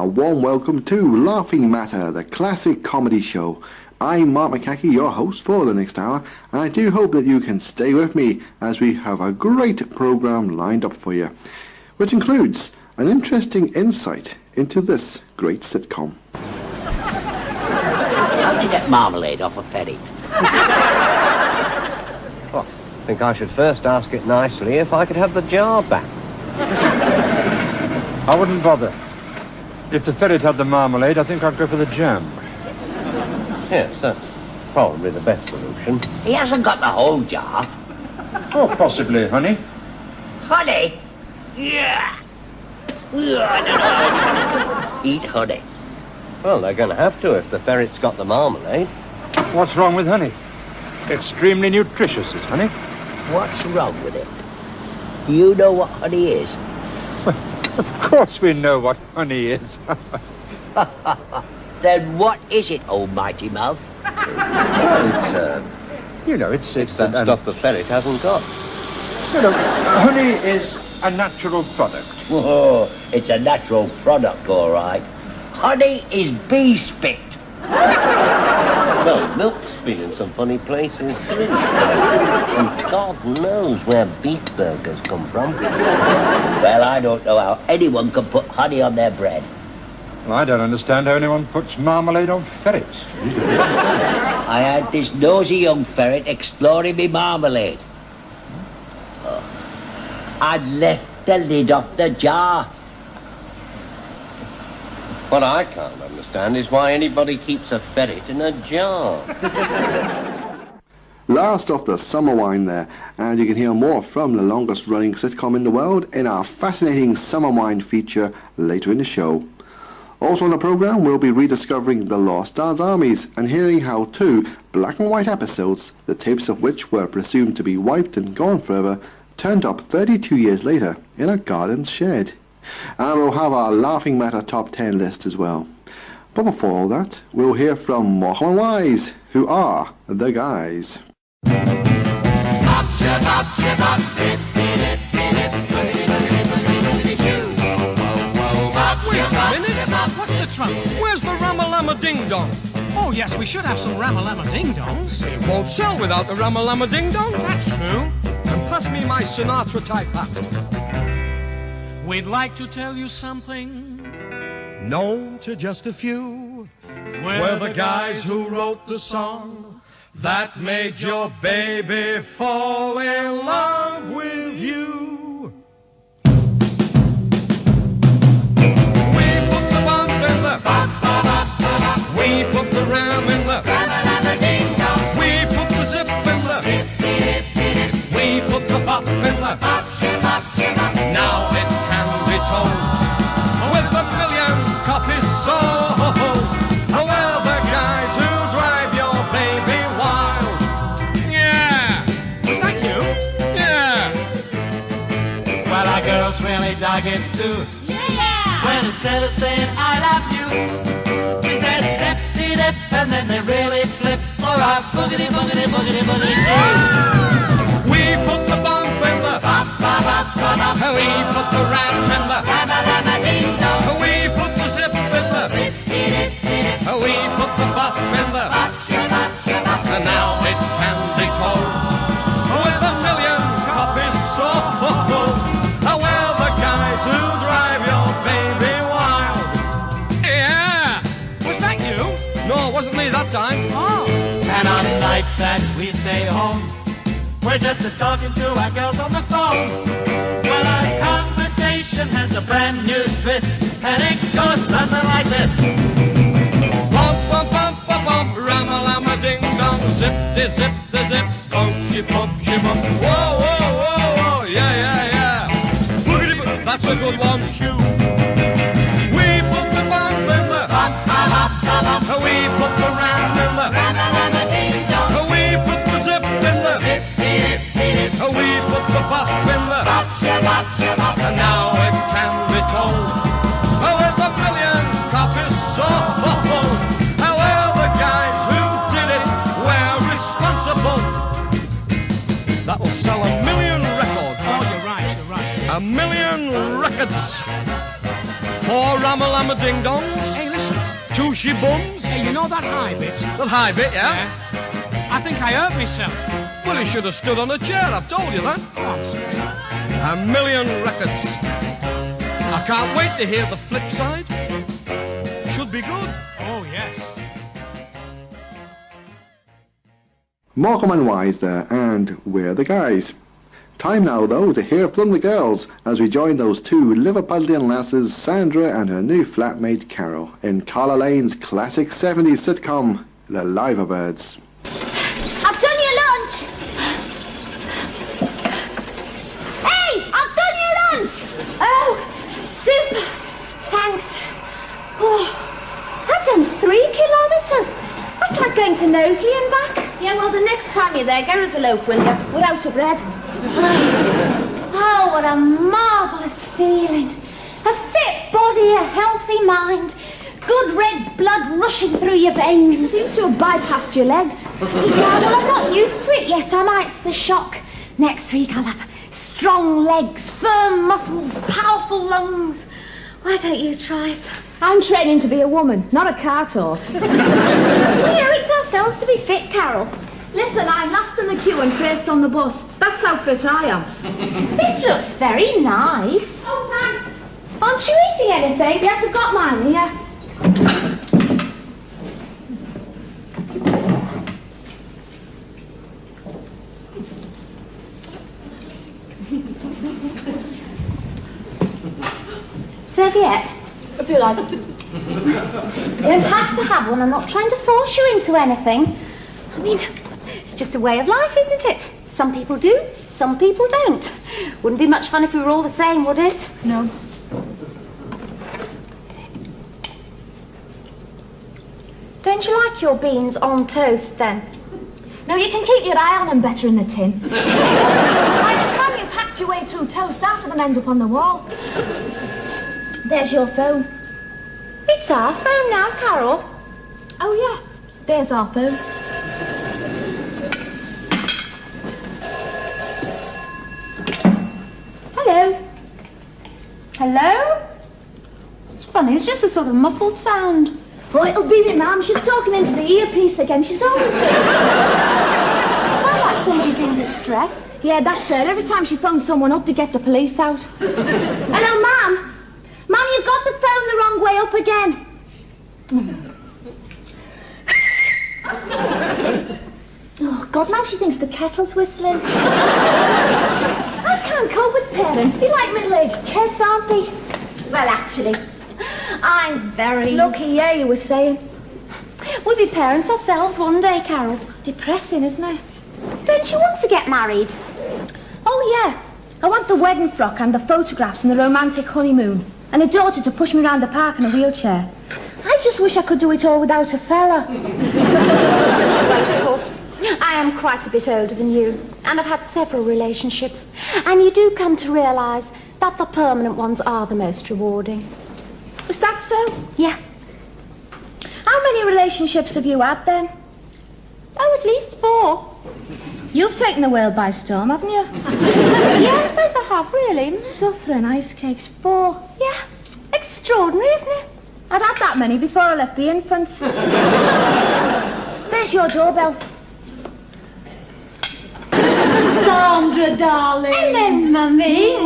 a warm welcome to Laughing Matter, the classic comedy show. I'm Mark McCaighey, your host for the next hour, and I do hope that you can stay with me as we have a great programme lined up for you, which includes an interesting insight into this great sitcom. How'd you get marmalade off a ferret? Well, I think I should first ask it nicely if I could have the jar back. I wouldn't bother. If the ferret had the marmalade, I think I'd go for the jam. Yes, that's probably the best solution. He hasn't got the whole jar. Oh, possibly, honey. Honey? Yeah. Eat honey. Well, they're going to have to if the ferret's got the marmalade. What's wrong with honey? Extremely nutritious is honey. What's wrong with it? Do you know what honey is? Of course we know what honey is. Then what is it, old mighty mouth? Well, it's the stuff the ferret hasn't got. Honey is a natural product. Whoa, it's a natural product, all right. Honey is bee spit. Well, milk's been in some funny places, too. And God knows where beet burgers come from. Well, I don't know how anyone can put honey on their bread. Well, I don't understand how anyone puts marmalade on ferrets. I had this nosy young ferret exploring me marmalade. Oh. I'd left the lid off the jar. What I can't understand is why anybody keeps a ferret in a jar. Last of the summer wine there, and you can hear more from the longest running sitcom in the world in our fascinating summer wine feature later in the show. Also on the programme, we'll be rediscovering the Lost Stars armies and hearing how 2 black and white episodes, the tapes of which were presumed to be wiped and gone forever, turned up 32 years later in a garden shed. And we'll have our Laughing Matter top 10 list as well. But before all that, we'll hear from Morecambe and Wise, who are the guys. Wait a minute! What's the trouble? Where's the Ramalama Ding Dong? Oh, yes, we should have some Ramalama Ding Dongs. It won't sell without the Ramalama Ding Dong. That's true. And pass me my Sinatra-type hat. We'd like to tell you something known to just a few. We're the guys who wrote the song that made your baby fall in love with you. We put the bump in the bop-ba-bop-ba-bop. We put the ram in the ram-a-lam-a-ding-dong. We put the zip in the zip-dee-dip-dee-dip. We put the bop in the bop-shi-bop-shi-bop. Now it can be told with a million copies sold. We're the guys who drive your baby wild. Yeah! Was that you? Yeah! Well, our girls really dug it too. Yeah! When instead of saying I love you, we said zip-dee-dip, and then they really flipped for our boogity-boogity-boogity-boogity shoe. We put the bump in the bop-ba-bop-ba-bop. We put the ram in the ram-a-lam-a-ding-dong. We put the zip in the zip-dee-dip-dee-dip. We put the bop in the bop-sha-bop-sha-bop. And now it can be told with a million copies sold. We're the guys who drive your baby wild. Yeah! Was that you? No, it wasn't me that time. Oh. And on nights that we stay home, we're just talking to our girls on the phone. Well, our conversation has a brand new twist, and it goes something like this. Bump, bump, bump, bump, bump, ram-a-lam-a-ding-dong, zip-de-zip, de-zip, bump-shi-bump-shi-bump. Whoa, whoa, whoa, whoa, yeah, yeah, yeah. Boogity-boog, that's a good one, Hugh. We put the bump in the bop-ba-bop-ba-bop. We put the ram in the ram-a-lam-a-ding-dong. We put the zip in the zip-dee-dip-dee-dip. We put the bop in the bop-sha-bop-sha-bop. And now it can be told with a million copies sold. We're the guys who did it. We're responsible. That'll sell 1 million records. Oh, you're right, you're right. 1 million records. 4 rammer-lammer-ding-dongs. Hey, listen. 2 she-bums. Hey, you know that high bit? That high bit, yeah? I think I hurt myself. Well, you should have stood on a chair, I've told you that. Oh, I'm sorry. 1,000,000 records. I can't wait to hear the flip side. Should be good. Oh, yes. Morecambe and Wise there, and we're the guys. Time now, though, to hear from the girls as we join those 2 Liverpudlian lasses, Sandra and her new flatmate Carol, in Carla Lane's classic 70s sitcom, The Liverbirds. I've done your lunch! Hey, I've done your lunch! Oh, super! Thanks. Oh, I've done 3 kilometres. That's like going to Knowsley and back. Yeah, well, the next time you're there, get us a loaf, will you? We're out of bread. Oh, what a marvellous feeling. A fit body, a healthy mind. Good red blood rushing through your veins. It seems to have bypassed your legs. Yeah, well, I'm not used to it yet, am I? It's the shock. Next week I'll have strong legs, firm muscles, powerful lungs. Why don't you try it? I'm training to be a woman, not a cart horse. We owe it to ourselves to be fit, Carol. Listen, I'm last in the queue and first on the bus. That's how fit I am. This looks very nice. Oh, thanks. Aren't you eating anything? Yes, I've got mine here. Serviette? If you like. You don't have to have one. I'm not trying to force you into anything. I mean, it's just a way of life, isn't it? Some people do, some people don't. Wouldn't be much fun if we were all the same, would it? No. Don't you like your beans on toast, then? No, you can keep your eye on them better in the tin. By the time you've hacked your way through toast, half of them end up on the wall. There's your phone. It's our phone now, Carol. Oh, yeah. There's our phone. Hello? Hello? It's funny, it's just a sort of muffled sound. Oh, it'll be me, Mum. She's talking into the earpiece again. She's always doing. Sounds like somebody's in distress. Yeah, that's her. Every time she phones someone up to get the police out. Hello, Mum. Mum, you've got the phone the wrong way up again. Oh, God, now she thinks the kettle's whistling. I can't cope with parents. They're like middle-aged kids, aren't they? Well, actually, I'm very lucky, yeah, you were saying. We'll be parents ourselves one day, Carol. Depressing, isn't it? Don't you want to get married? Oh, yeah. I want the wedding frock and the photographs and the romantic honeymoon. And a daughter to push me around the park in a wheelchair. I just wish I could do it all without a fella. Well, of course, I am quite a bit older than you, and I've had several relationships. And you do come to realise that the permanent ones are the most rewarding. Is that so? Yeah. How many relationships have you had, then? Oh, at least 4. You've taken the world by storm, haven't you? Yeah, I suppose I have, really. Suffering ice cakes, 4. Yeah, extraordinary, isn't it? I'd had that many before I left the infants. There's your doorbell. Sandra, darling. Hello, Mummy.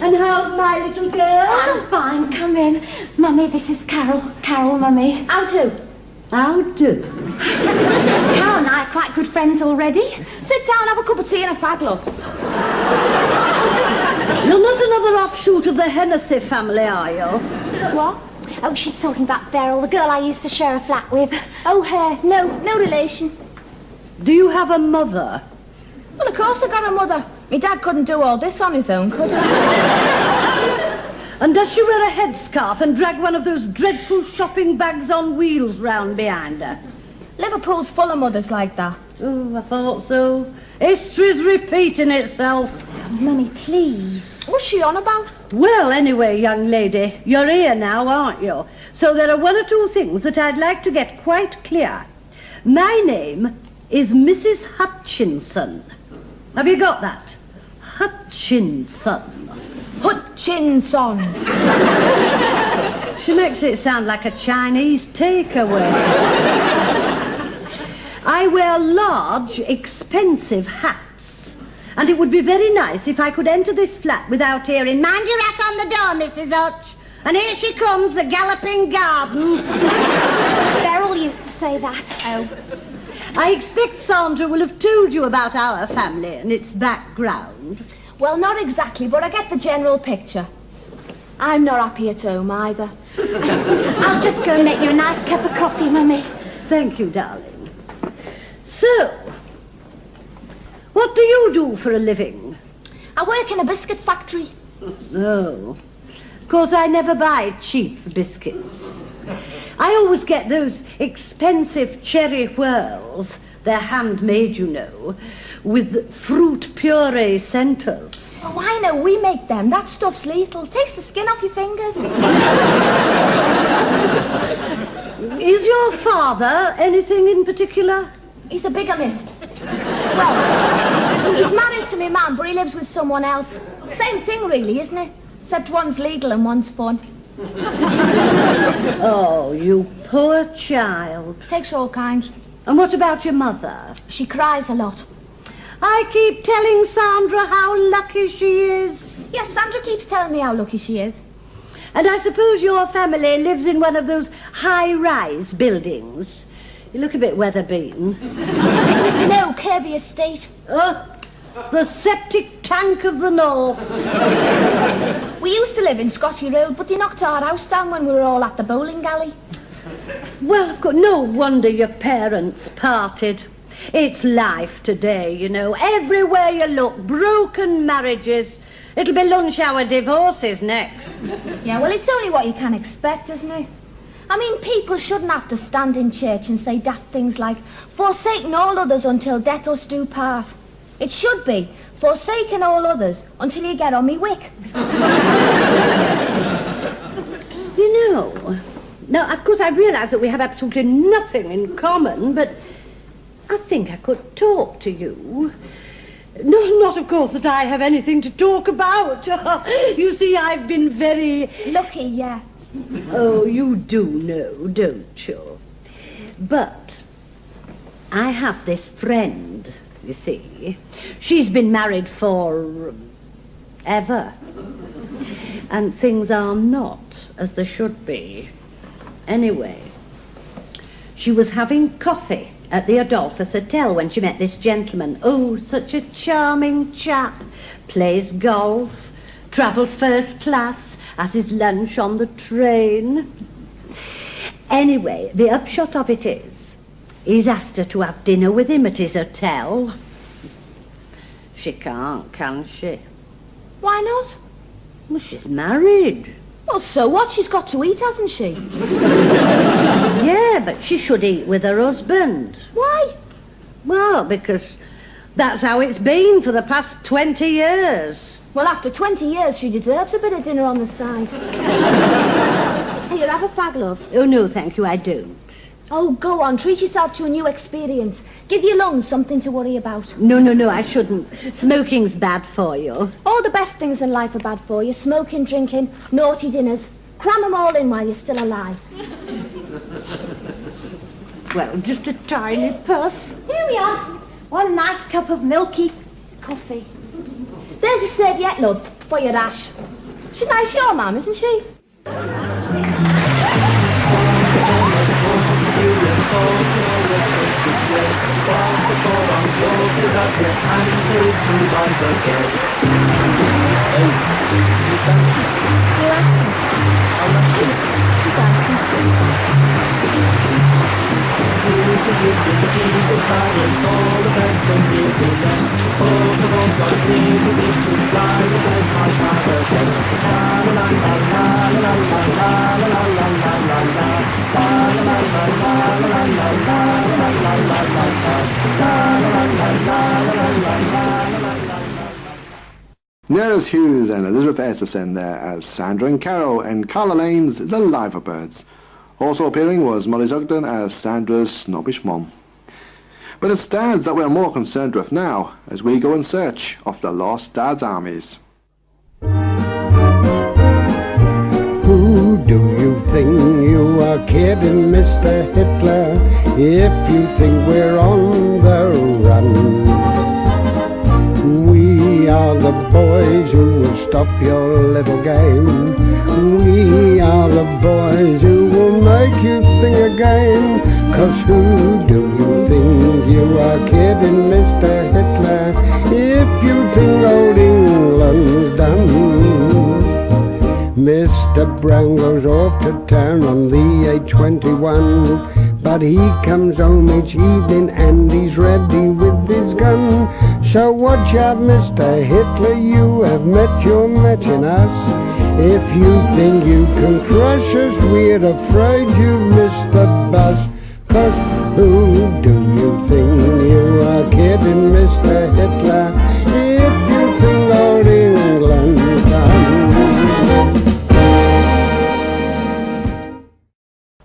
And how's my little girl? I'm fine, come in. Mummy, this is Carol. Carol, Mummy. How do? How do? Carol and I are quite good friends already. Sit down, have a cup of tea and a fag, love. You're not another offshoot of the Hennessy family, are you? What? Oh, she's talking about Beryl, the girl I used to share a flat with. Oh, her. No relation. Do you have a mother? Well, of course I got a mother. My dad couldn't do all this on his own, could he? And does she wear a headscarf and drag one of those dreadful shopping bags on wheels round behind her? Liverpool's full of mothers like that. Oh, I thought so. History's repeating itself. Oh, Mummy, please. What's she on about? Well, anyway, young lady, you're here now, aren't you? So there are 1 or 2 things that I'd like to get quite clear. My name is Mrs. Hutchinson. Have you got that? Hutchinson. Hutchinson. She makes it sound like a Chinese takeaway. I wear large, expensive hats. And it would be very nice if I could enter this flat without hearing, "Mind your hat on the door, Mrs. Hutch. And here she comes, the galloping garden." Beryl used to say that. Oh. I expect Sandra will have told you about our family and its background. Well, not exactly, but I get the general picture. I'm not happy at home either. I'll just go and make you a nice cup of coffee, Mummy. Thank you, darling. So, what do you do for a living? I work in a biscuit factory. Oh, of course I never buy cheap biscuits. I always get those expensive cherry whirls. They're handmade, you know, with fruit puree centers. Oh, I know, we make them. That stuff's lethal. It takes the skin off your fingers. Is your father anything in particular? He's a bigamist. Well, he's married to me mum, but he lives with someone else. Same thing, really, isn't it? Except one's legal and one's fun. Oh, you poor child. Takes all kinds. And what about your mother? She cries a lot. I keep telling Sandra how lucky she is. Yes, Sandra keeps telling me how lucky she is. And I suppose your family lives in one of those high-rise buildings. You look a bit weather-beaten. No, Kirby Estate. Oh, the septic tank of the north. We used to live in Scotty Road, but they knocked our house down when we were all at the bowling alley. Well, of course, no wonder your parents parted. It's life today, you know. Everywhere you look, broken marriages. It'll be lunch hour divorces next. Yeah, well, it's only what you can expect, isn't it? I mean, people shouldn't have to stand in church and say daft things like, "Forsaking all others until death us do part." It should be, "Forsaking all others until you get on me wick." You know, now, of course, I realise that we have absolutely nothing in common, but I think I could talk to you. No, not, of course, that I have anything to talk about. You see, I've been very... Lucky, yeah. Oh, you do know, don't you? But I have this friend, you see. She's been married for ever. And things are not as they should be. Anyway, she was having coffee at the Adolphus Hotel when she met this gentleman. Oh, such a charming chap. Plays golf, travels first class, has his lunch on the train. Anyway, the upshot of it is, he's asked her to have dinner with him at his hotel. She can't, can she? Why not? Well, she's married. Well, so what? She's got to eat, hasn't she? Yeah, but she should eat with her husband. Why? Well, because that's how it's been for the past 20 years. Well, after 20 years, she deserves a bit of dinner on the side. Here, have a fag, love. Oh, no, thank you, I don't. Oh, go on, treat yourself to a new experience. Give your lungs something to worry about. No, I shouldn't. Smoking's bad for you. All the best things in life are bad for you. Smoking, drinking, naughty dinners. Cram them all in while you're still alive. Well, just a tiny puff. Here we are. One nice cup of milky coffee. There's a serviette, love, for your ash. She's nice, your mum, isn't she? Nearest Hughes and Elizabeth Esterson there as Sandra and Carol and Carla Lane's The Liverbirds. Also appearing was Molly Sugden as Sandra's snobbish mom. But it's dads that we're more concerned with now as we go in search of the lost dads' armies. Who do you are kidding, Mr. Hitler, if you think we're on the run. We are the boys who will stop your little game. We are the boys who will make you think again. 'Cause who do you think you are kidding, Mr. Hitler, if you think old England's done? Mr. Brown goes off to town on the A21, but he comes home each evening and he's ready with his gun. So watch out, Mr. Hitler, you have met your match in us. If you think you can crush us, we're afraid you've missed the bus. 'Cause who do you think you are kidding, Mr. Hitler, if you think old England's done?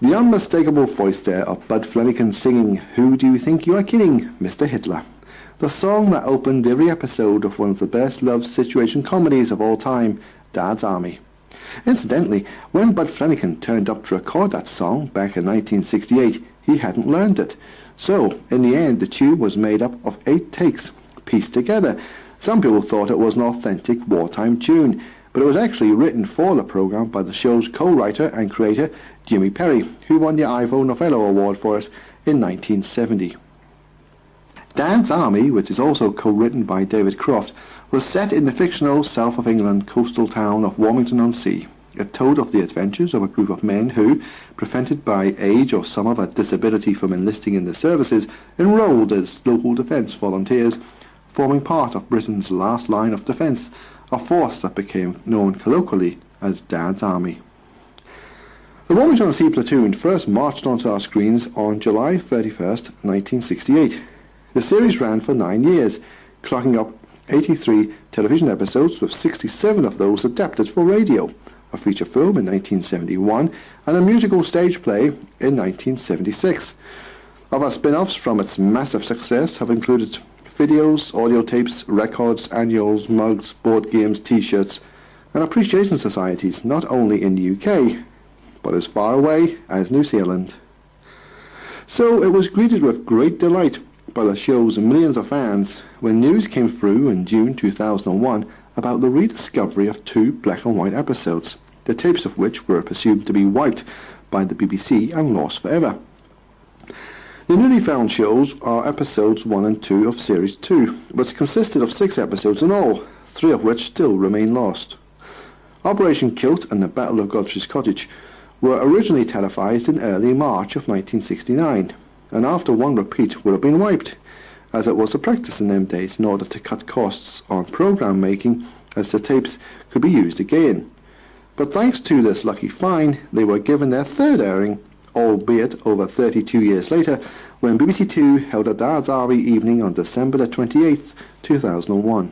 The unmistakable voice there of Bud Flanagan singing Who Do You Think You Are Kidding, Mr. Hitler? The song that opened every episode of one of the best loved situation comedies of all time, Dad's Army. Incidentally, when Bud Flanagan turned up to record that song back in 1968, he hadn't learned it. So, in the end, the tune was made up of 8 takes, pieced together. Some people thought it was an authentic wartime tune, but it was actually written for the program by the show's co-writer and creator, Jimmy Perry, who won the Ivor Novello Award for it in 1970. Dad's Army, which is also co-written by David Croft, was set in the fictional south of England coastal town of Warmington-on-Sea. It told of the adventures of a group of men who, prevented by age or some other disability from enlisting in the services, enrolled as local defence volunteers, forming part of Britain's last line of defence, a force that became known colloquially as Dad's Army. The Warmington-on-Sea platoon first marched onto our screens on July 31st, 1968. The series ran for 9 years, clocking up 83 television episodes, with 67 of those adapted for radio, a feature film in 1971, and a musical stage play in 1976. Other spin-offs from its massive success have included videos, audio tapes, records, annuals, mugs, board games, t-shirts, and appreciation societies, not only in the UK, but as far away as New Zealand. So it was greeted with great delight by the show's millions of fans when news came through in June 2001 about the rediscovery of 2 black and white episodes, the tapes of which were presumed to be wiped by the BBC and lost forever. The newly found shows are episodes 1 and 2 of Series 2, which consisted of 6 episodes in all, 3 of which still remain lost. Operation Kilt and the Battle of Godfrey's Cottage were originally televised in early March of 1969, and after one repeat would have been wiped, as it was a practice in them days in order to cut costs on programme making, as the tapes could be used again. But thanks to this lucky find, they were given their 3rd airing, albeit over 32 years later, when BBC Two held a Dad's Army evening on December the 28th, 2001.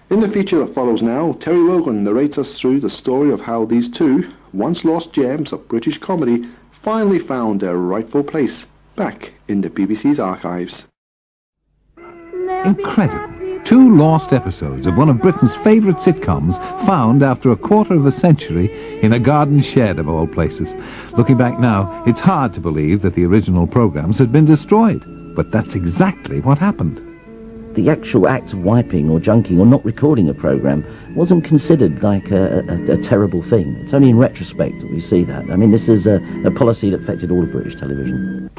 In the feature that follows now, Terry Wogan narrates us through the story of how these 2 once lost gems of British comedy finally found their rightful place back in the BBC's archives. Incredible. 2 lost episodes of one of Britain's favourite sitcoms found after a quarter of a century in a garden shed of all places. Looking back now, it's hard to believe that the original programmes had been destroyed, but that's exactly what happened. The actual act of wiping or junking or not recording a programme wasn't considered like a terrible thing. It's only in retrospect that we see that. I mean, this is a policy that affected all of British television.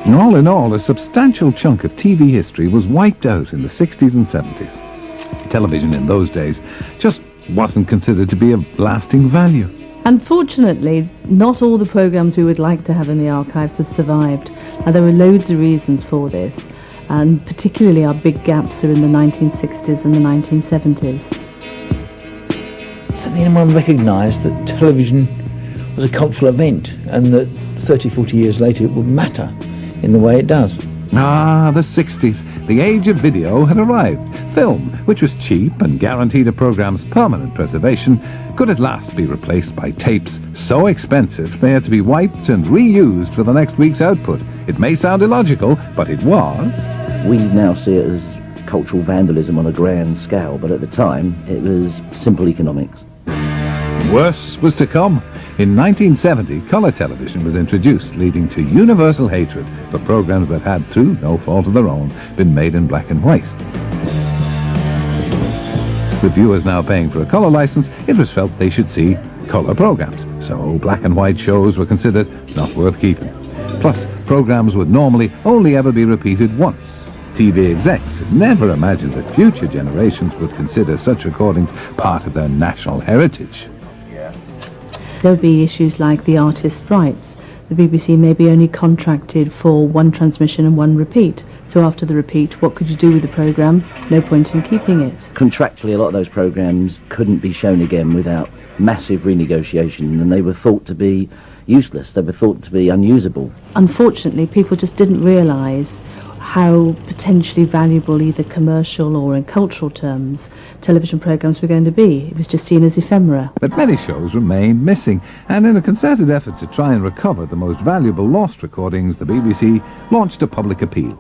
All in all, a substantial chunk of TV history was wiped out in the 60s and 70s. Television in those days just wasn't considered to be of lasting value. Unfortunately, not all the programmes we would like to have in the archives have survived. And there were loads of reasons for this, and particularly our big gaps are in the 1960s and the 1970s. I don't think anyone recognised that television was a cultural event and that 30, 40 years later it would matter in the way it does. Ah, the 60s. The age of video had arrived. Film, which was cheap and guaranteed a programme's permanent preservation, could at last be replaced by tapes so expensive they had to be wiped and reused for the next week's output. It may sound illogical, but it was. We now see it as cultural vandalism on a grand scale, but at the time it was simple economics. Worse was to come. In 1970, colour television was introduced, leading to universal hatred for programs that had, through no fault of their own, been made in black and white. With viewers now paying for a colour licence, it was felt they should see colour programmes, so black and white shows were considered not worth keeping. Plus, programmes would normally only ever be repeated once. TV execs had never imagined that future generations would consider such recordings part of their national heritage. There would be issues like the artist's rights. The BBC may be only contracted for one transmission and one repeat. So after the repeat, what could you do with the programme? No point in keeping it. Contractually, a lot of those programmes couldn't be shown again without massive renegotiation, and they were thought to be useless. They were thought to be unusable. Unfortunately, people just didn't realise how potentially valuable, either commercial or in cultural terms, television programmes were going to be. It was just seen as ephemera. But many shows remained missing, and in a concerted effort to try and recover the most valuable lost recordings, the BBC launched a public appeal.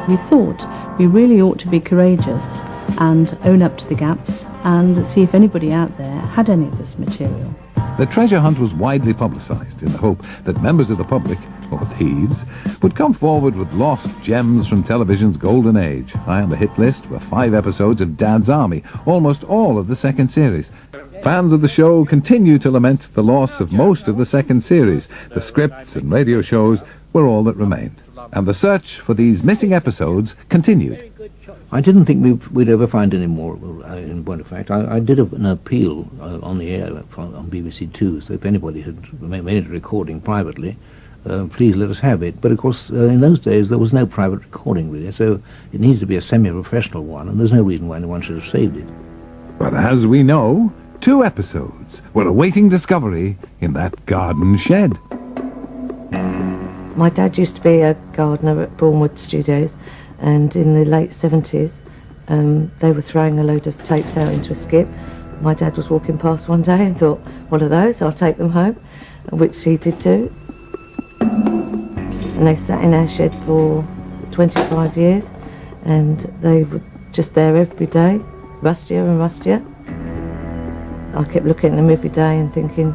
We thought we really ought to be courageous and own up to the gaps and see if anybody out there had any of this material. The treasure hunt was widely publicised in the hope that members of the public, or thieves, would come forward with lost gems from television's golden age. High on the hit list were 5 episodes of Dad's Army, almost all of the second series. Fans of the show continue to lament the loss of most of the second series. The scripts and radio shows were all that remained. And the search for these missing episodes continued. I didn't think we'd ever find any more, in point of fact. I did an appeal on the air on BBC Two, so if anybody had made a recording privately, please let us have it. But of course, in those days, there was no private recording really, so it needed to be a semi-professional one, and there's no reason why anyone should have saved it. But as we know, 2 episodes were awaiting discovery in that garden shed. My dad used to be a gardener at Bournemouth Studios, and in the late 70s they were throwing a load of tapes out into a skip. My dad was walking past one day and thought, what are those? I'll take them home, which he did do. And they sat in our shed for 25 years, and they were just there every day, rustier and rustier. I kept looking at them every day and thinking,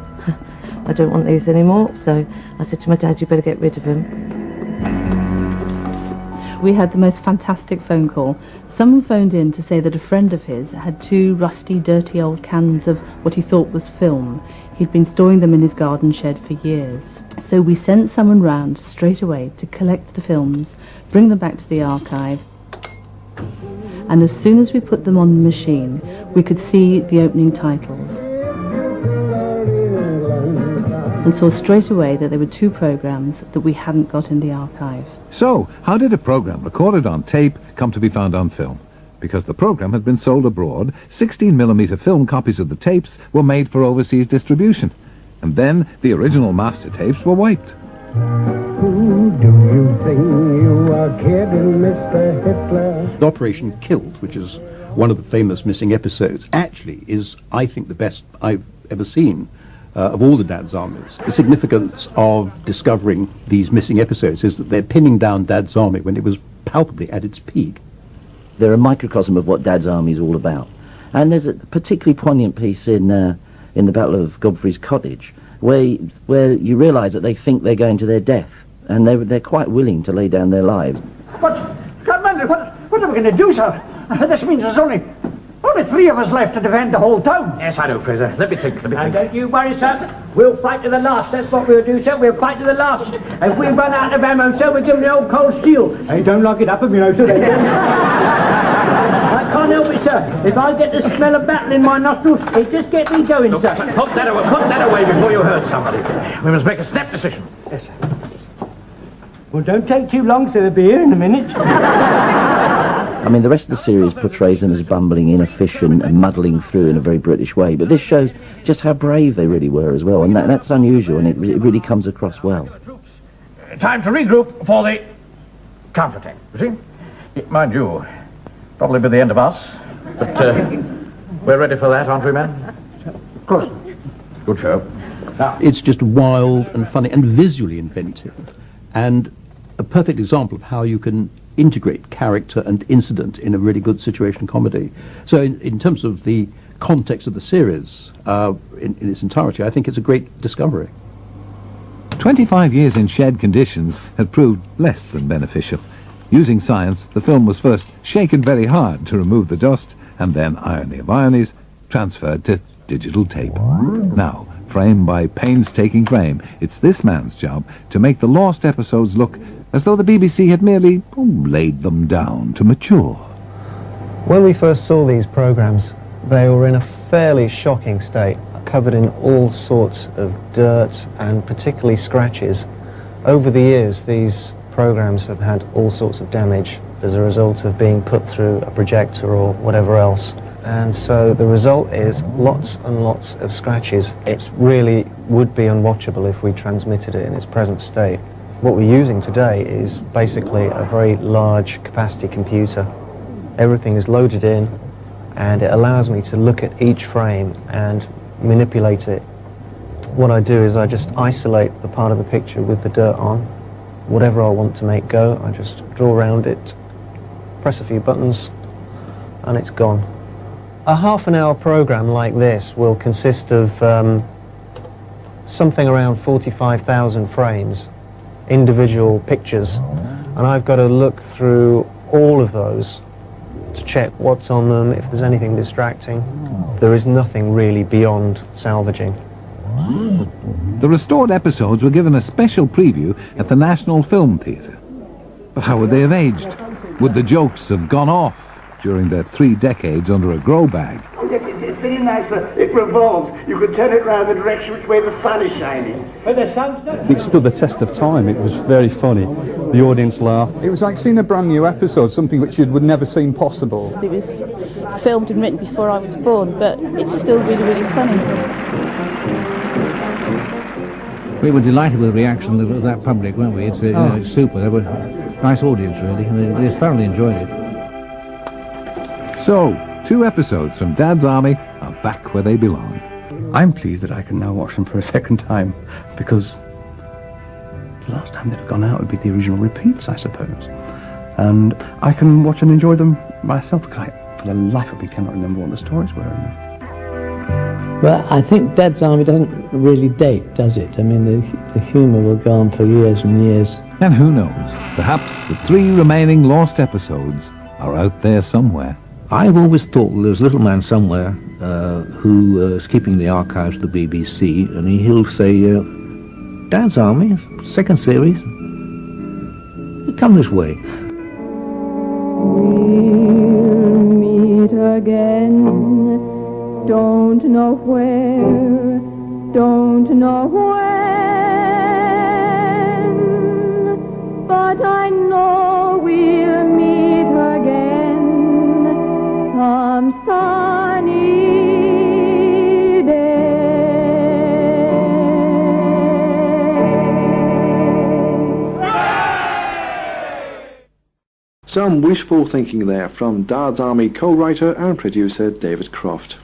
I don't want these anymore. So I said to my dad, you better get rid of them. We had the most fantastic phone call. Someone phoned in to say that a friend of his had 2 rusty, dirty old cans of what he thought was film. He'd been storing them in his garden shed for years. So we sent someone round straight away to collect the films, bring them back to the archive, and as soon as we put them on the machine, we could see the opening titles and saw straight away that there were 2 programmes that we hadn't got in the archive. So, how did a programme recorded on tape come to be found on film? Because the programme had been sold abroad, 16mm film copies of the tapes were made for overseas distribution. And then the original master tapes were wiped. Who do you think you are kidding, Mr. Hitler? Operation Killed, which is one of the famous missing episodes, actually is, I think, the best I've ever seen of all the Dad's Armies. The significance of discovering these missing episodes is that they're pinning down Dad's Army when it was palpably at its peak. They're a microcosm of what Dad's Army is all about. And there's a particularly poignant piece in the Battle of Godfrey's Cottage, where you realise that they think they're going to their death, and they're quite willing to lay down their lives. But, Commander, what are we going to do, sir? This means there's only 3 of us left to defend the whole town. Yes, I know, Fraser. Let me think. Don't you worry, sir. We'll fight to the last. That's what we'll do, sir. We'll fight to the last. If we run out of ammo, sir, we'll give them the old cold steel. They don't lock it up, you know, sir. I can't help it, sir. If I get the smell of battle in my nostrils, it just gets me going, sir. Put that away before you hurt somebody. We must make a snap decision. Yes, sir. Well, don't take too long, sir. They'll be here in a minute. I mean, the rest of the series portrays them as bumbling, inefficient and muddling through in a very British way, but this shows just how brave they really were as well, and that's unusual, and it really comes across well. Time to regroup for the counterattack, you see? Mind you, probably be the end of us, but we're ready for that, aren't we, men? Of course. Good show. It's just wild and funny and visually inventive, and a perfect example of how you can integrate character and incident in a really good situation comedy. So in terms of the context of the series in its entirety, I think it's a great discovery. 25 years in shed conditions had proved less than beneficial. Using science, the film was first shaken very hard to remove the dust, and then, irony of ironies, transferred to digital tape. Now, frame by painstaking frame, it's this man's job to make the lost episodes look as though the BBC had merely laid them down to mature. When we first saw these programmes, they were in a fairly shocking state, covered in all sorts of dirt and particularly scratches. Over the years, these programmes have had all sorts of damage as a result of being put through a projector or whatever else. And so the result is lots and lots of scratches. It really would be unwatchable if we transmitted it in its present state. What we're using today is basically a very large capacity computer. Everything is loaded in, and it allows me to look at each frame and manipulate it. What I do is I just isolate the part of the picture with the dirt on. Whatever I want to make go, I just draw around it, press a few buttons, and it's gone. A half-an-hour program like this will consist of something around 45,000 frames, individual pictures, and I've got to look through all of those to check what's on them, if there's anything distracting. There is nothing really beyond salvaging. The restored episodes were given a special preview at the National Film Theatre. But how would they have aged? Would the jokes have gone off during their 3 decades under a grow bag? Oh, yes, it's very nice. It revolves. You can turn it round the direction which way the sun is shining. But the sun's not... It stood the test of time. It was very funny. The audience laughed. It was like seeing a brand new episode, something which you would never seen possible. It was filmed and written before I was born, but it's still really, really funny. We were delighted with the reaction of that public, weren't we? It's, it's super. They were a nice audience, really. They thoroughly enjoyed it. So, 2 episodes from Dad's Army are back where they belong. I'm pleased that I can now watch them for a second time, because the last time they'd gone out would be the original repeats, I suppose. And I can watch and enjoy them myself, because for the life of me cannot remember what the stories were in them. Well, I think Dad's Army doesn't really date, does it? I mean, the humour will go on for years and years. And who knows, perhaps the 3 remaining lost episodes are out there somewhere. I've always thought there's a little man somewhere who is keeping the archives of the BBC, and he'll say, Dad's Army, 2nd series, come this way. We'll meet again. Don't know where, don't know when, but I know we'll meet again some sunny day. Some wishful thinking there from Dad's Army co-writer and producer David Croft.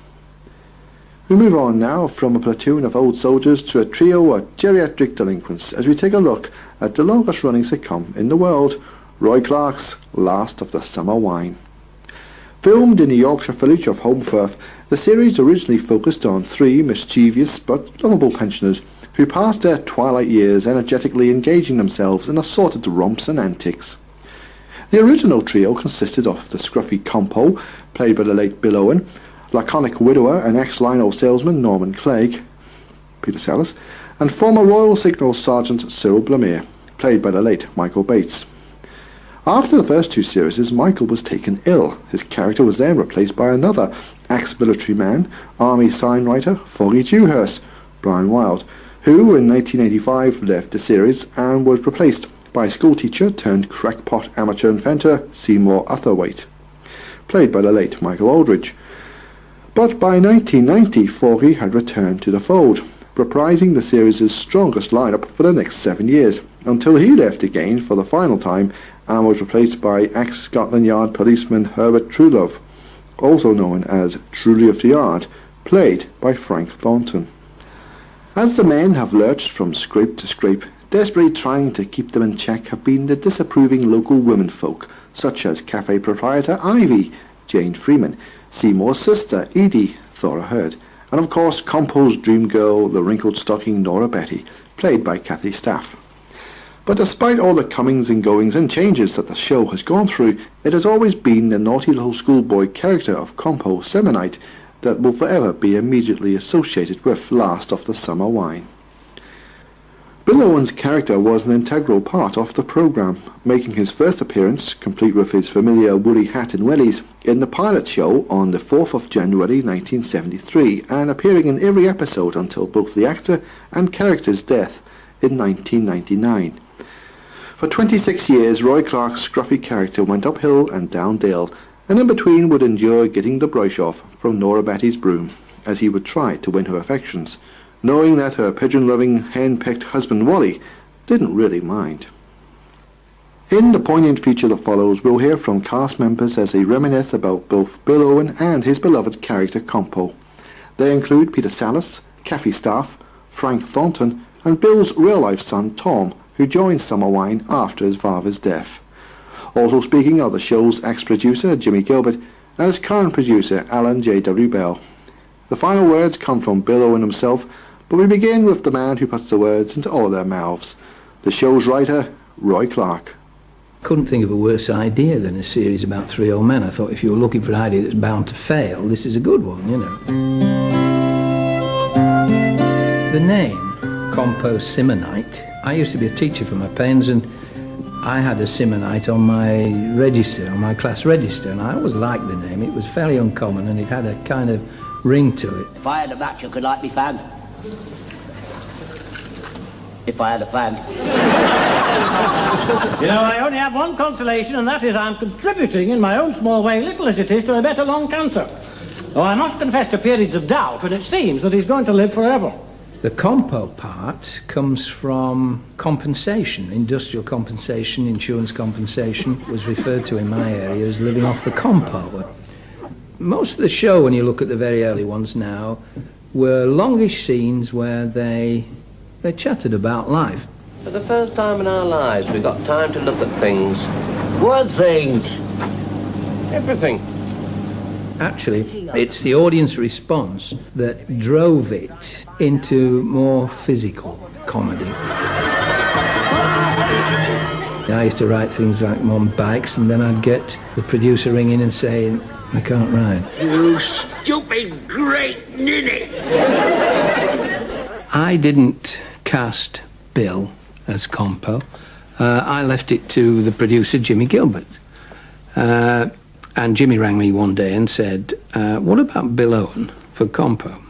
We move on now from a platoon of old soldiers to a trio of geriatric delinquents as we take a look at the longest running sitcom in the world, Roy Clark's Last of the Summer Wine. Filmed in the Yorkshire village of Holmfirth, the series originally focused on 3 mischievous but lovable pensioners who passed their twilight years energetically engaging themselves in assorted romps and antics. The original trio consisted of the scruffy Compo, played by the late Bill Owen, laconic widower and ex-Lino salesman Norman Clegg, Peter Sellers, and former Royal Signal Sergeant Cyril Blamire, played by the late Michael Bates. After the first 2 series, Michael was taken ill. His character was then replaced by another ex-military man, Army sign writer Foggy Dewhurst, Brian Wilde, who in 1985 left the series and was replaced by schoolteacher turned crackpot amateur inventor Seymour Utterwaite, played by the late Michael Aldridge. But by 1990, Foggy had returned to the fold, reprising the series' strongest lineup for the next 7 years, until he left again for the final time and was replaced by ex-Scotland Yard policeman Herbert Truelove, also known as Truly of the Yard, played by Frank Thornton. As the men have lurched from scrape to scrape, desperately trying to keep them in check have been the disapproving local womenfolk, such as cafe proprietor Ivy, Jane Freeman, Seymour's sister Edie, Thora Hird, and of course Compo's dream girl, the wrinkled stocking Nora Betty, played by Kathy Staff. But despite all the comings and goings and changes that the show has gone through, it has always been the naughty little schoolboy character of Compo Semonite that will forever be immediately associated with Last of the Summer Wine. Bill Owen's character was an integral part of the programme, making his first appearance, complete with his familiar woolly hat and wellies, in the pilot show on the 4th of January 1973, and appearing in every episode until both the actor and character's death in 1999. For 26 years, Roy Clark's scruffy character went uphill and down dale, and in between would endure getting the brush off from Nora Betty's broom, as he would try to win her affections, knowing that her pigeon-loving, hen-picked husband Wally didn't really mind. In the poignant feature that follows, we'll hear from cast members as they reminisce about both Bill Owen and his beloved character Compo. They include Peter Sallis, Kathy Staff, Frank Thornton, and Bill's real-life son Tom, who joined Summer Wine after his father's death. Also speaking are the show's ex-producer Jimmy Gilbert and his current producer Alan J.W. Bell. The final words come from Bill Owen himself, but we begin with the man who puts the words into all their mouths, the show's writer, Roy Clark. Couldn't think of a worse idea than a series about three old men. I thought if you were looking for an idea that's bound to fail, this is a good one, you know. The name, Compo Simonite, I used to be a teacher for my pains, and I had a Simonite on my register, on my class register, and I always liked the name. It was fairly uncommon, and it had a kind of ring to it. If I had a match, you could light me fan. If I had a fan. You know, I only have one consolation, and that is I'm contributing in my own small way, little as it is, to a better lung cancer. Though I must confess to periods of doubt when it seems that he's going to live forever. The compo part comes from compensation, industrial compensation, insurance compensation, was referred to in my area as living off the compo. Most of the show, when you look at the very early ones now, were longish scenes where they chatted about life. For the first time in our lives, we got time to look at things. What things? Everything. Actually, it's the audience response that drove it into more physical comedy. I used to write things like on bikes, and then I'd get the producer ringing and saying, I can't ride. You stupid great ninny! I didn't cast Bill as Compo. I left it to the producer, Jimmy Gilbert. And Jimmy rang me one day and said, what about Bill Owen for Compo?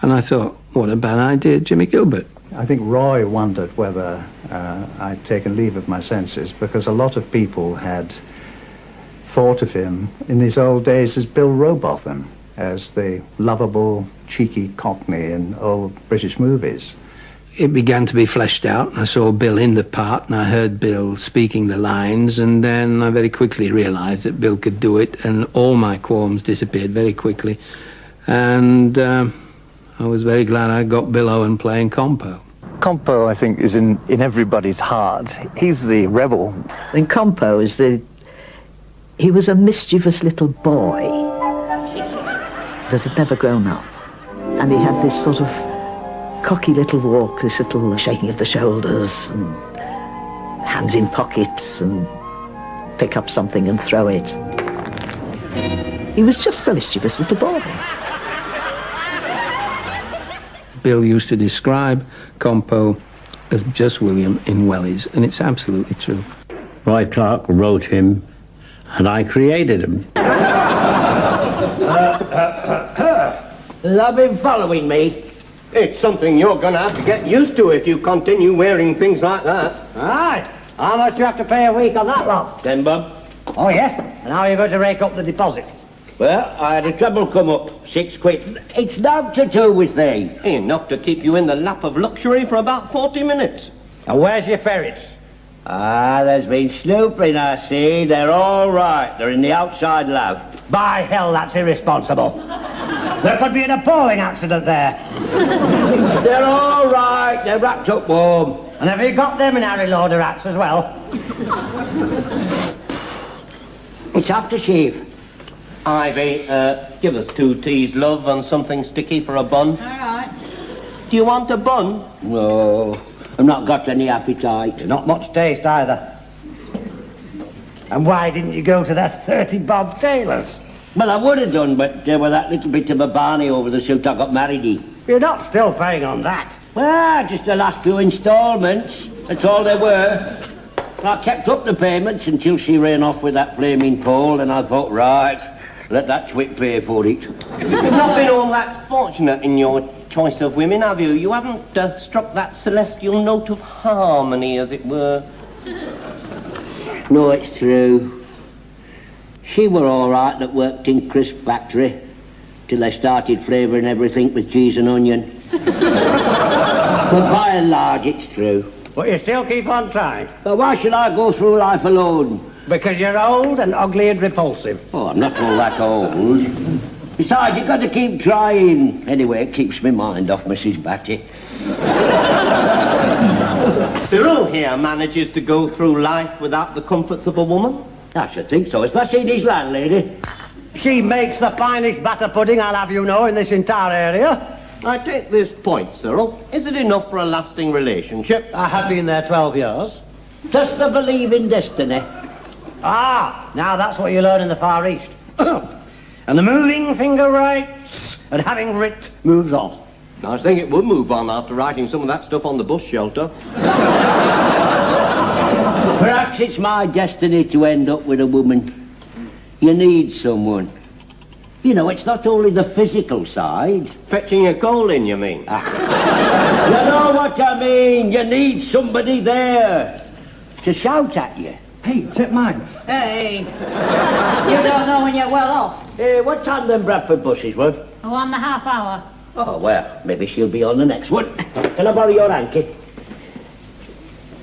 And I thought, what a bad idea, Jimmy Gilbert. I think Roy wondered whether I'd taken leave of my senses, because a lot of people had thought of him in these old days as Bill Robotham, as the lovable, cheeky Cockney in old British movies. It began to be fleshed out. I saw Bill in the part, and I heard Bill speaking the lines, and then I very quickly realised that Bill could do it, and all my qualms disappeared very quickly. And I was very glad I got Bill Owen playing Compo. Compo, I think, is in everybody's heart. He's the rebel. And Compo is he was a mischievous little boy that had never grown up. And he had this sort of cocky little walk, this little shaking of the shoulders, and hands in pockets, and pick up something and throw it. He was just a mischievous little boy. Bill used to describe Compo as just William in wellies, and it's absolutely true. Roy Clark wrote him, and I created him. Love him following me. It's something you're going to have to get used to if you continue wearing things like that. All right. How much do you have to pay a week on that lot? 10 bob. Oh, yes? And how are you going to rake up the deposit? Well, I had a trouble come up. 6 quid. It's not to do with me. Enough to keep you in the lap of luxury for about 40 minutes. And where's your ferrets? There's been snooping, I see. They're all right. They're in the outside lab. By hell, that's irresponsible. There could be an appalling accident there. They're all right. They're wrapped up warm. And have you got them in Harry Lauder hats as well? It's aftershave. Ivy, give us 2 teas, love, and something sticky for a bun. All right. Do you want a bun? No, I've not got any appetite. Not much taste either. And why didn't you go to that 30 Bob Taylor's? Well, I would have done, but there was that little bit of a barney over the suit I got married in. You're not still paying on that. Well, just the last 2 instalments. That's all there were. I kept up the payments until she ran off with that flaming pole, and I thought, right, let that twit pay for it. You've not been all that fortunate in your choice of women, have you? You haven't struck that celestial note of harmony, as it were. No, it's true. She were all right that worked in crisp factory till they started flavouring everything with cheese and onion. But by and large, it's true. But you still keep on trying. But why should I go through life alone? Because you're old and ugly and repulsive. Oh, I'm not all that old. Besides, you've got to keep trying. Anyway, it keeps my mind off Mrs. Batty. Cyril here manages to go through life without the comforts of a woman? I should think so. Has that seen his landlady? She makes the finest batter pudding, I'll have you know, in this entire area. I take this point, Cyril. Is it enough for a lasting relationship? I have been there 12 years. Just to believe in destiny. Ah, now that's what you learn in the Far East. And the moving finger writes, and having writ, moves on. I think it would move on after writing some of that stuff on the bus shelter. Perhaps it's my destiny to end up with a woman. You need someone. You know, it's not only the physical side. Fetching a coal in, you mean? You know what I mean. You need somebody there to shout at you. Hey, take mine. Hey, you don't know when you're well off. Hey, what time them Bradford buses worth? 1.5 hours. Oh, well, maybe she'll be on the next one. Can I borrow your hanky?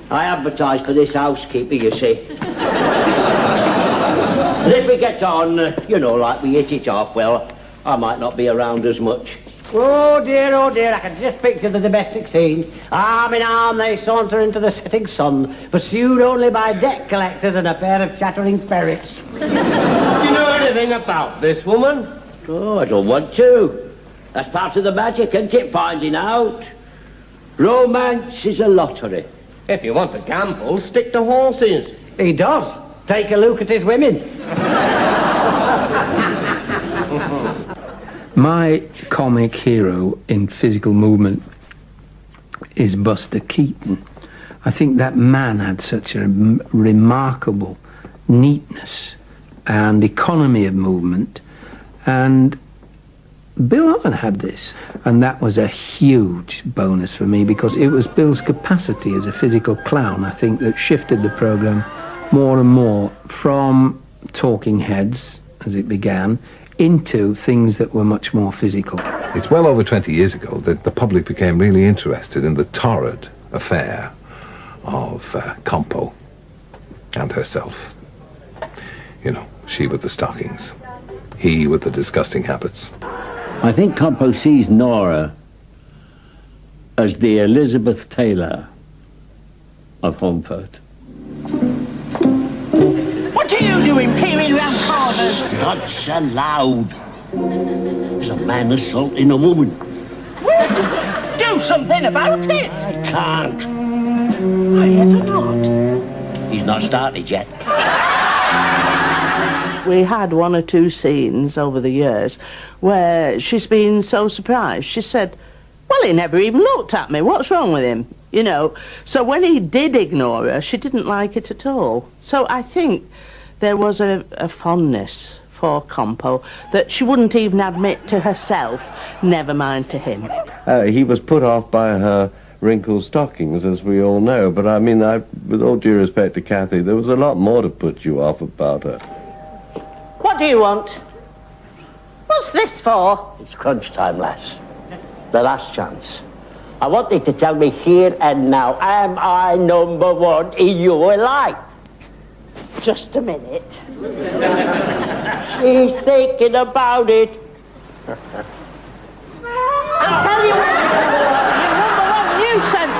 I advertised for this housekeeper, you see. And if we get on, you know, like we hit it off, well, I might not be around as much. Oh dear, I can just picture the domestic scene. Arm in arm they saunter into the setting sun, pursued only by debt collectors and a pair of chattering ferrets. Do you know anything about this woman? Oh, I don't want to. That's part of the magic, isn't it, finding out? Romance is a lottery. If you want to gamble, stick to horses. He does. Take a look at his women. My comic hero in physical movement is Buster Keaton. I think that man had such a remarkable neatness and economy of movement, and Bill Owen had this, and that was a huge bonus for me because it was Bill's capacity as a physical clown, I think, that shifted the programme more and more from talking heads, as it began, into things that were much more physical. It's well over 20 years ago that the public became really interested in the torrid affair of Compo and herself. You know, she with the stockings, he with the disgusting habits. I think Compo sees Nora as the Elizabeth Taylor of Homeford. What are you doing peering round corners? Not so loud. There's a man assaulting a woman. Do something about it. I can't. I ever not. He's not started yet. We had 1 or 2 scenes over the years where she's been so surprised. She said, well, he never even looked at me. What's wrong with him? You know. So when he did ignore her, she didn't like it at all. So I think there was a fondness for Compo that she wouldn't even admit to herself, never mind to him. He was put off by her wrinkled stockings, as we all know. But I mean, with all due respect to Kathy, there was a lot more to put you off about her. What do you want? What's this for? It's crunch time, lass. The last chance. I want you to tell me here and now, am I number 1 in your life? Just a minute. She's thinking about it. I'll tell you what, you're number 1 nuisance.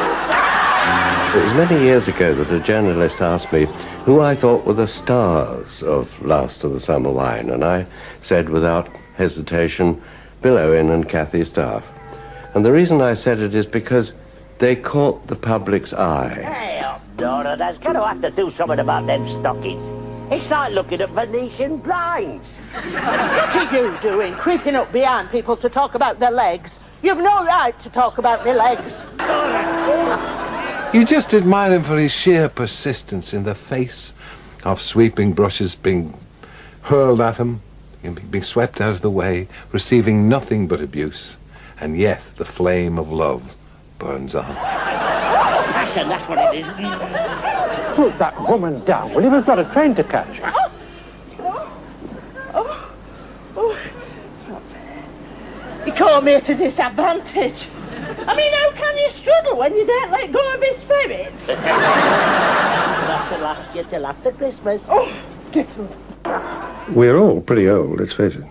It was many years ago that a journalist asked me who I thought were the stars of Last of the Summer Wine, and I said without hesitation, Bill Owen and Kathy Staff. And the reason I said it is because they caught the public's eye. Hey up, Dora, that's going to have to do something about them stockings. It's like looking at Venetian blinds. What are you doing, creeping up behind people to talk about their legs? You've no right to talk about their legs. You just admire him for his sheer persistence in the face of sweeping brushes being hurled at him, being swept out of the way, receiving nothing but abuse, and yet the flame of love burns on. Passion, that's what it is. Put that woman down, will you? We've got a train to catch. You call me at a disadvantage. I mean, how can you struggle when you don't let go of his spirits? We'll have to last you till after Christmas. Oh, get up. We're all pretty old, let's face it.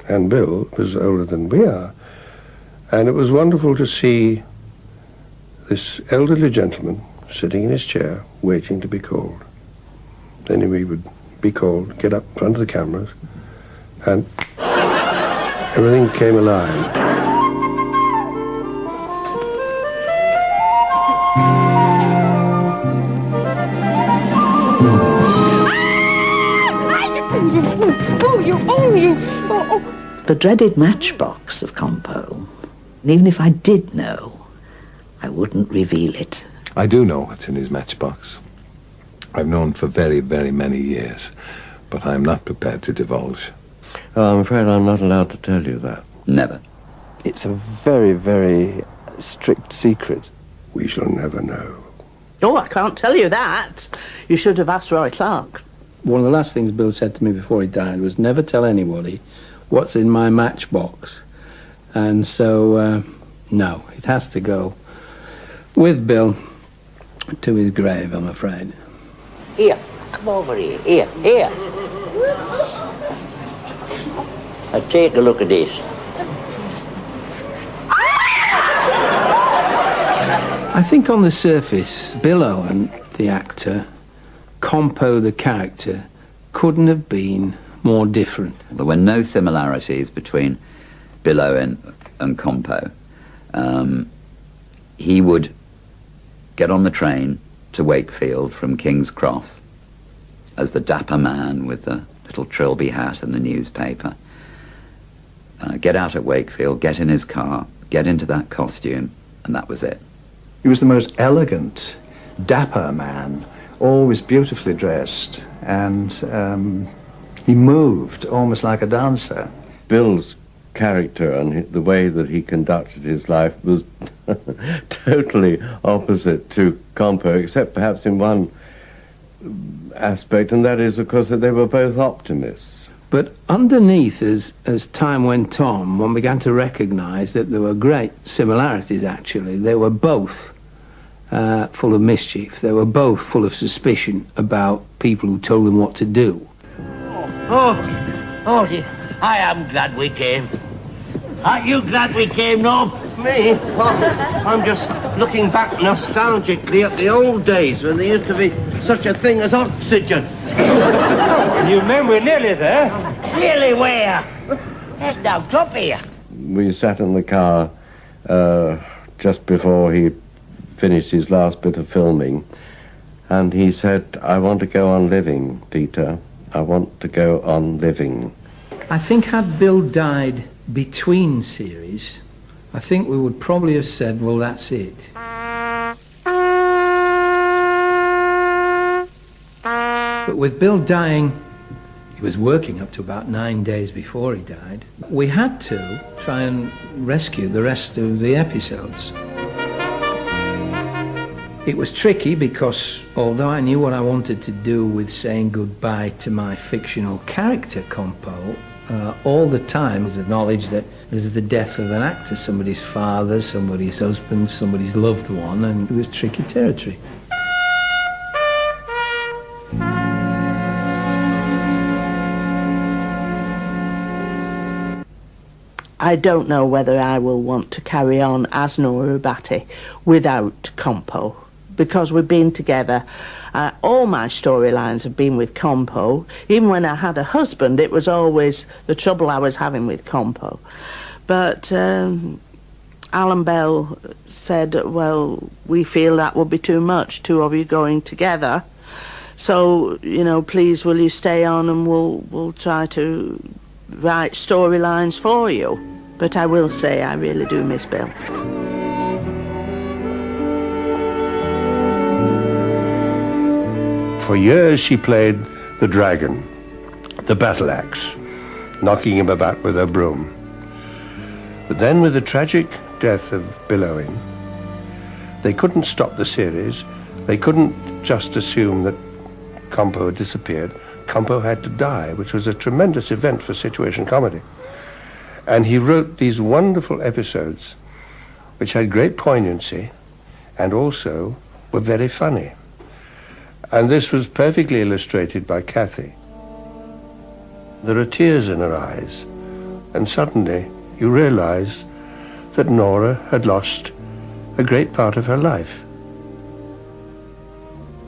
And Bill was older than we are. And it was wonderful to see this elderly gentleman sitting in his chair, waiting to be called. Then he would be called, get up in front of the cameras, and everything came alive. The dreaded matchbox of Compo. And even if I did know, I wouldn't reveal it. I do know what's in his matchbox. I've known for very, very many years, but I'm not prepared to divulge. Oh, I'm afraid I'm not allowed to tell you that. Never. It's a very, very strict secret. We shall never know. Oh, I can't tell you that. You should have asked Roy Clark. One of the last things Bill said to me before he died was never tell anybody what's in my matchbox. And so, no, it has to go with Bill to his grave, I'm afraid. Here, come over here. Here. Now take a look at this. I think on the surface, Bill Owen, the actor, Compo, the character, couldn't have been more different. There were no similarities between Bill Owen and Compo. He would get on the train to Wakefield from King's Cross as the dapper man with the little trilby hat and the newspaper. Get out at Wakefield, get in his car, get into that costume, and that was it. He was the most elegant, dapper man, always beautifully dressed, and he moved almost like a dancer. Bill's character and the way that he conducted his life was totally opposite to Compo, except perhaps in one aspect, and that is, of course, that they were both optimists. But underneath, as time went on, one began to recognise that there were great similarities, actually. They were both full of mischief. They were both full of suspicion about people who told them what to do. Oh, dear. I am glad we came. Aren't you glad we came, Norm? Me? Well, I'm just looking back nostalgically at the old days when there used to be such a thing as oxygen. You men, we're nearly there. Nearly where? There's no top here. We sat in the car just before he finished his last bit of filming, and he said, "I want to go on living, Peter. I want to go on living." I think had Bill died between series, I think we would probably have said, well, that's it. But with Bill dying, he was working up to about 9 days before he died. We had to try and rescue the rest of the episodes. It was tricky because although I knew what I wanted to do with saying goodbye to my fictional character Compo, all the time was the knowledge that there's the death of an actor, somebody's father, somebody's husband, somebody's loved one, and it was tricky territory. I don't know whether I will want to carry on as Nora Ubati without Compo. because we've been together. All my storylines have been with Compo. Even when I had a husband, it was always the trouble I was having with Compo. But Alan Bell said, well, we feel that would be too much, two of you going together. So, you know, please will you stay on and we'll try to write storylines for you. But I will say I really do miss Bill. For years she played the dragon, the battle axe, knocking him about with her broom. But then with the tragic death of Bill Owen, they couldn't stop the series. They couldn't just assume that Compo had disappeared. Compo had to die, which was a tremendous event for situation comedy. And he wrote these wonderful episodes which had great poignancy and also were very funny. And this was perfectly illustrated by Kathy. There are tears in her eyes, and suddenly you realize that Nora had lost a great part of her life.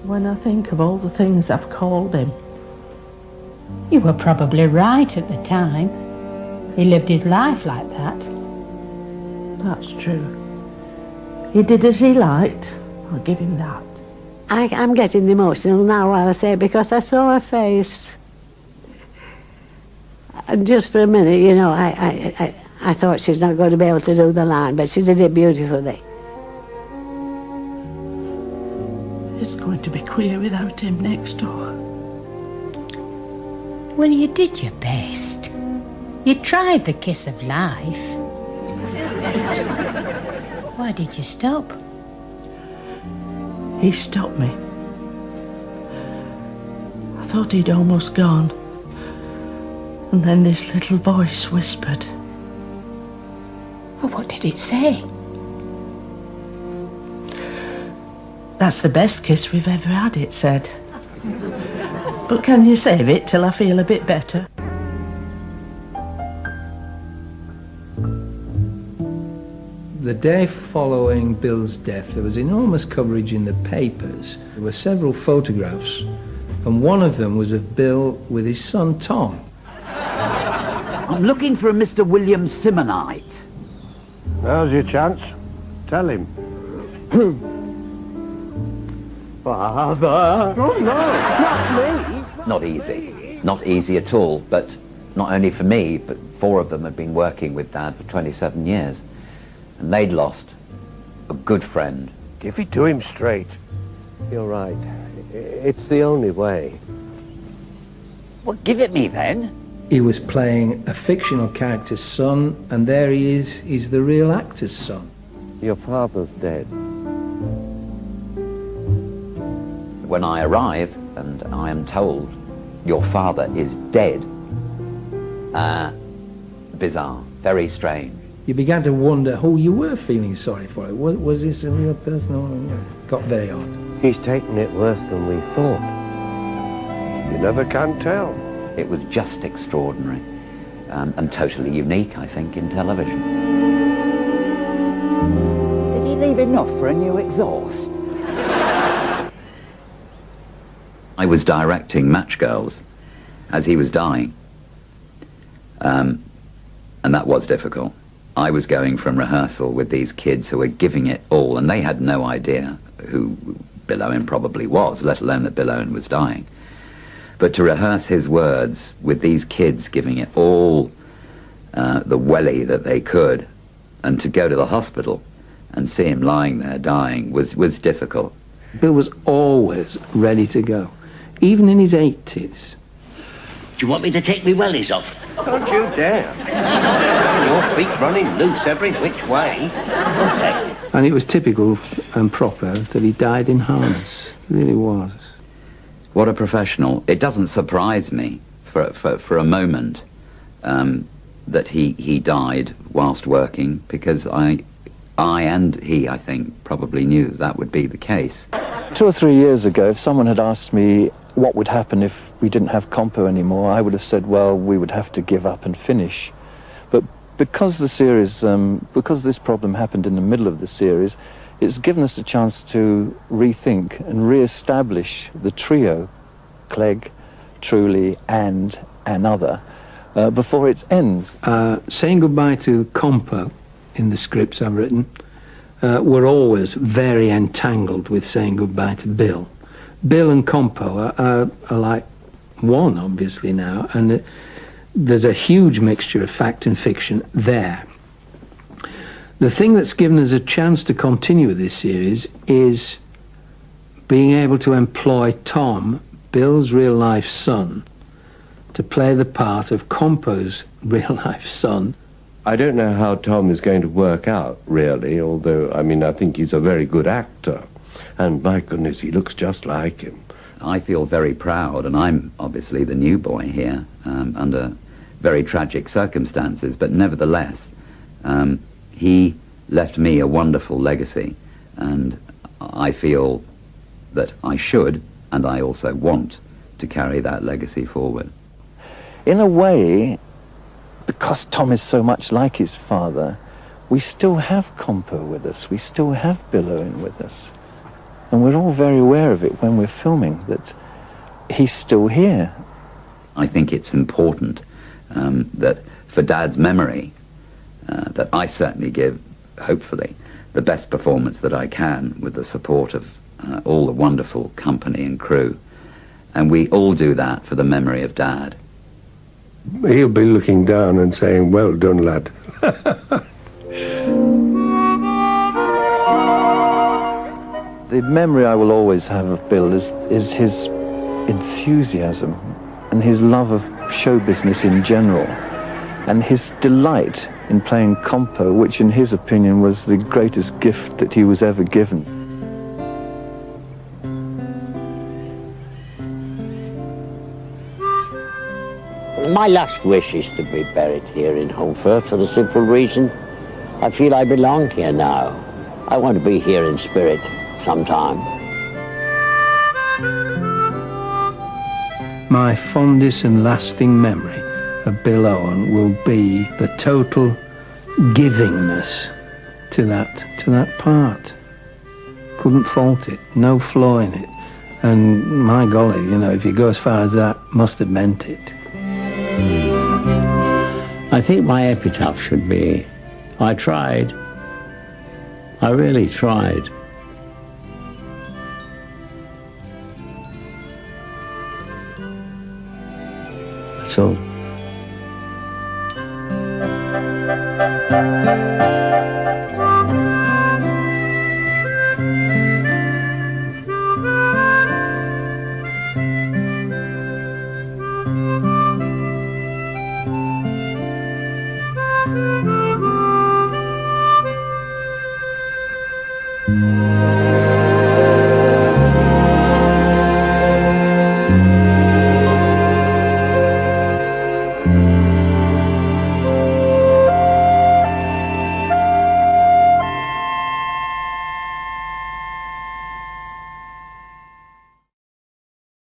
When I think of all the things I've called him. You were probably right at the time. He lived his life like that. That's true. He did as he liked. I'll give him that. I'm getting emotional now while I say it, because I saw her face. And just for a minute, you know, I thought she's not going to be able to do the line, but she did it beautifully. It's going to be queer without him next door. Well, you did your best. You tried the kiss of life. Why did you stop? He stopped me. I thought he'd almost gone. And then this little voice whispered. Well, what did it say? That's the best kiss we've ever had, it said. But can you save it till I feel a bit better? The day following Bill's death, there was enormous coverage in the papers. There were several photographs, and one of them was of Bill with his son Tom. I'm looking for a Mr. William Simonite. Now's your chance. Tell him. Father! Oh, no, not me. Not easy. Not easy at all, but not only for me, but 4 of them had been working with Dad for 27 years. And they'd lost a good friend. Give it to him straight. You're right. It's the only way. Well, give it me then. He was playing a fictional character's son, and there he is, he's the real actor's son. Your father's dead. When I arrive, and I am told your father is dead, bizarre, very strange. You began to wonder who you were feeling sorry for. Was this a real person? Or got very odd. He's taken it worse than we thought. You never can tell. It was just extraordinary, and totally unique, I think, in television. Did he leave enough for a new exhaust? I was directing Match Girls as he was dying, and that was difficult. I was going from rehearsal with these kids who were giving it all, and they had no idea who Bill Owen probably was, let alone that Bill Owen was dying. But to rehearse his words with these kids giving it all, the welly that they could, and to go to the hospital and see him lying there dying was difficult. Bill was always ready to go, even in his 80s. Do you want me to take me wellies off? Don't you dare. Your feet running loose every which way. Okay. And it was typical and proper that he died in harness. It really was. What a professional. It doesn't surprise me for a moment that he died whilst working, because I and he, I think, probably knew that would be the case. 2 or 3 years ago, if someone had asked me what would happen if we didn't have Compo anymore, I would have said, well, we would have to give up and finish. But because the series, because this problem happened in the middle of the series, it's given us a chance to rethink and re-establish the trio, Clegg, Truly and another, before its ends. Saying goodbye to Compo in the scripts I've written, were always very entangled with saying goodbye to Bill. Bill and Compo are like one, obviously, now, and there's a huge mixture of fact and fiction there. The thing that's given us a chance to continue with this series is being able to employ Tom, Bill's real-life son, to play the part of Compo's real-life son. I don't know how Tom is going to work out, really, although, I mean, I think he's a very good actor. And my goodness, he looks just like him. I feel very proud, and I'm obviously the new boy here, under very tragic circumstances, but nevertheless, he left me a wonderful legacy, and I feel that I should, and I also want, to carry that legacy forward. In a way, because Tom is so much like his father, we still have Compo with us, we still have Bill Owen with us. And we're all very aware of it when we're filming, that he's still here. I think it's important that for Dad's memory, that I certainly give, hopefully, the best performance that I can with the support of all the wonderful company and crew. And we all do that for the memory of Dad. He'll be looking down and saying, well done, lad. The memory I will always have of Bill is his enthusiasm and his love of show business in general, and his delight in playing Compo, which in his opinion was the greatest gift that he was ever given. My last wish is to be buried here in Holmfirth for the simple reason I feel I belong here now. I want to be here in spirit sometime. My fondest and lasting memory of Bill Owen will be the total givingness to that part. Couldn't fault it, no flaw in it. And my golly, you know, if you go as far as that, must have meant it. I think my epitaph should be, I tried. I really tried. That's all.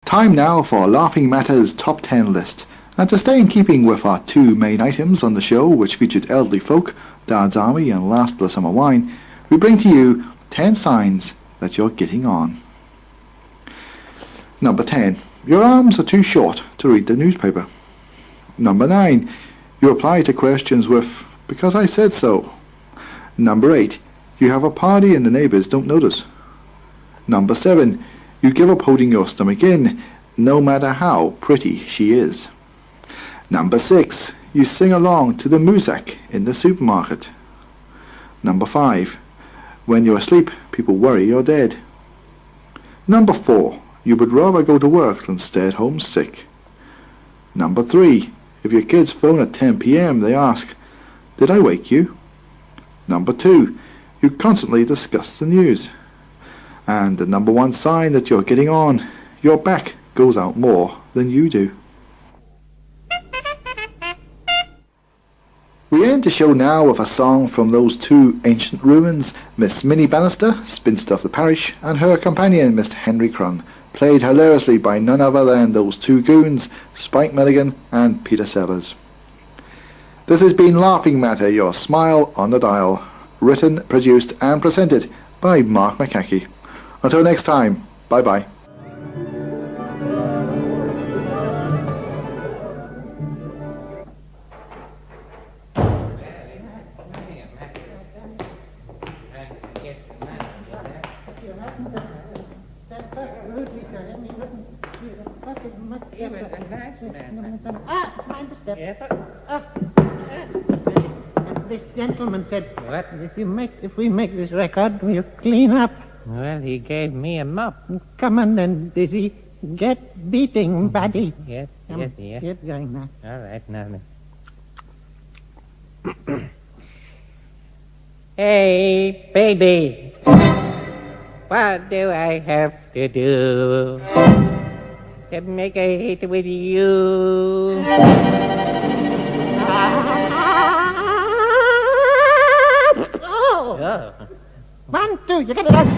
Time now for Laughing Matter's Top 10 list. And to stay in keeping with our two main items on the show, which featured Elderly Folk, Dad's Army and Last of the Summer Wine, we bring to you 10 signs that you're getting on. Number 10. Your arms are too short to read the newspaper. Number 9. You reply to questions with, because I said so. Number 8. You have a party and the neighbours don't notice. Number 7. You give up holding your stomach in, no matter how pretty she is. Number 6. You sing along to the music in the supermarket. Number 5. When you're asleep, people worry you're dead. Number 4. You would rather go to work than stay at home sick. Number 3. If your kids phone at 10 p.m, they ask, did I wake you? Number 2. You constantly discuss the news. And the number 1 sign that you're getting on, your back goes out more than you do. We end the show now with a song from those two ancient ruins, Miss Minnie Bannister, spinster of the parish, and her companion, Mr. Henry Crun, played hilariously by none other than those two goons, Spike Milligan and Peter Sellers. This has been Laughing Matter, your smile on the dial. Written, produced and presented by Mark McCaighey. Until next time, bye-bye. This gentleman said, "What? If we make this record, we'll clean up." Well, he gave me a mop. Come on then, Dizzy. Get beating, buddy. Yes, Come, yes, yes. Get going now. All right, now then. Hey, baby. What do I have to do to make a hit with you? Oh. 1, 2, you gotta dance.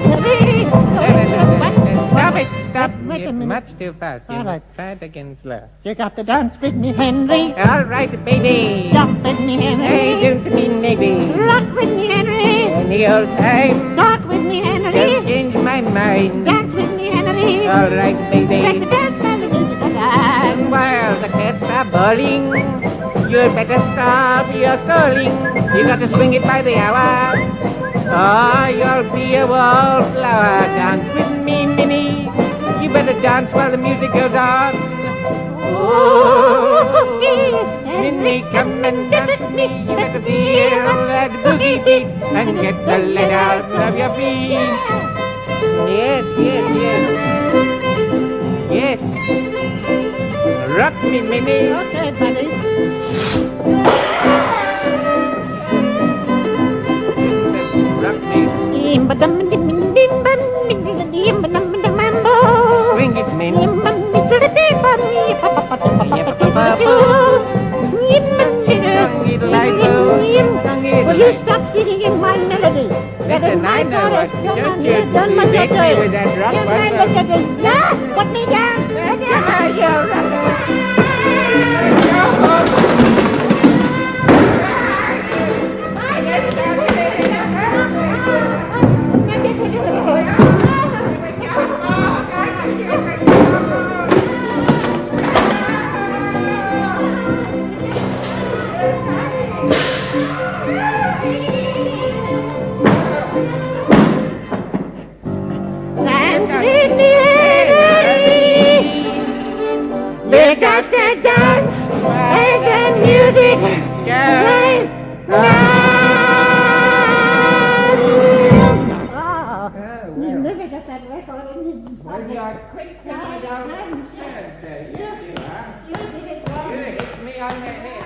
Stop it, stop. Wait a It's minute. much too fast. You All right. must try it again slow. You got to dance with me, Henry. All right, baby. Jump with me, Henry. Hey, don't mean maybe. Rock with me, Henry. Any old time. Talk with me, Henry. Don't change my mind. Dance with me, Henry. All right, baby. Let the dance melody And while the cats are bawling, you'd better stop your stalling. You got to swing it by the hour, or you'll be a wallflower. Dance with me, Minnie. You better dance while the music goes on. Oh, Minnie, come and dance with me. You better feel that boogie beat and get the lead out of your feet. Yes, yes, yes. Yes. Rock me, Minnie. Okay, buddy. Rock me. Swing it, Minnie. Will you stop singing in my melody? Listen, I know what. Don't you Done my take me melody. with that rock Done my one. melody. Yeah, put me down. Dance with me, Henry. They got to dance and the music plays. Dance. Oh, you never got that record in you. Well, you're quick to get down. You hit me on the head.